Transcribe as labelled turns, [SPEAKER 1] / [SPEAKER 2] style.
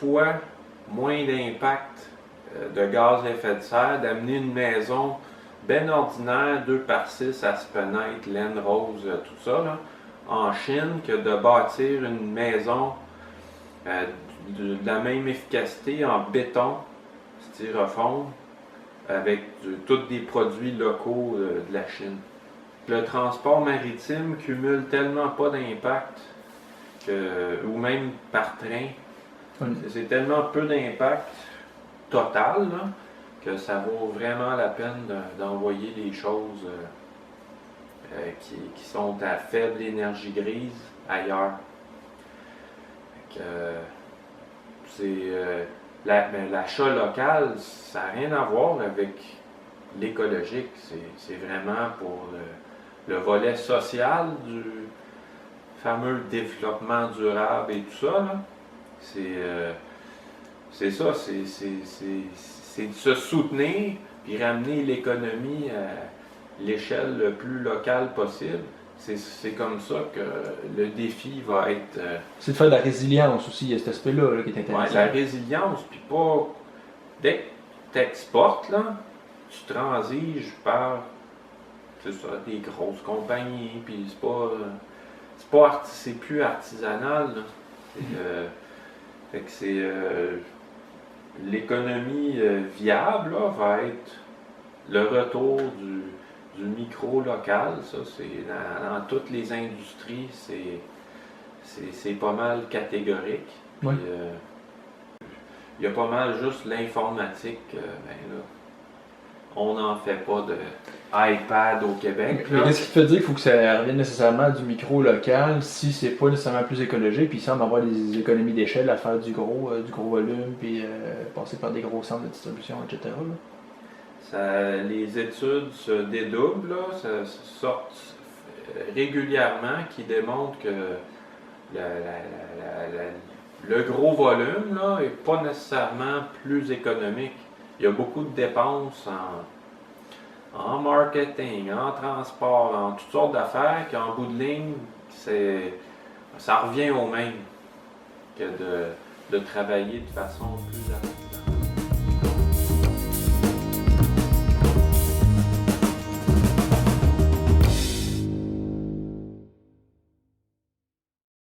[SPEAKER 1] fois moins d'impact de gaz à effet de serre d'amener une maison bien ordinaire, 2x6, aspenite, laine rose, tout ça, là, en Chine, que de bâtir une maison de la même efficacité en béton, styrofoam, avec tous des produits locaux de la Chine. Le transport maritime cumule tellement pas d'impact, ou même par train, c'est tellement peu d'impact total là, que ça vaut vraiment la peine d'envoyer des choses qui sont à faible énergie grise ailleurs. L'achat local, ça n'a rien à voir avec l'écologique. C'est vraiment pour le volet social du fameux développement durable et tout ça. C'est ça, c'est de se soutenir puis ramener l'économie à l'échelle le plus locale possible. C'est comme ça que le défi va être...
[SPEAKER 2] c'est de faire de la résilience aussi, il y a cet aspect-là là, qui est intéressant.
[SPEAKER 1] Ouais, la résilience, puis pas... Dès que tu exportes, là, tu transiges par, c'est ça, des grosses compagnies, puis c'est plus artisanal, là. Fait que c'est... l'économie viable, là, va être le retour du micro local, ça c'est dans toutes les industries, c'est pas mal catégorique.
[SPEAKER 2] Oui.
[SPEAKER 1] Il y a pas mal juste l'informatique, ben là, on n'en fait pas de iPad au Québec.
[SPEAKER 2] Mais qu'est-ce qui te fait dire qu'il faut que ça revienne nécessairement du micro local si c'est pas nécessairement plus écologique, puis il semble avoir des économies d'échelle à faire du gros volume, puis passer par des gros centres de distribution, etc. Là.
[SPEAKER 1] Les études se dédoublent, là, ça sortent régulièrement qui démontrent que le gros volume n'est pas nécessairement plus économique. Il y a beaucoup de dépenses en marketing, en transport, en toutes sortes d'affaires qu'en bout de ligne, ça revient au même que de travailler de façon plus artisanale.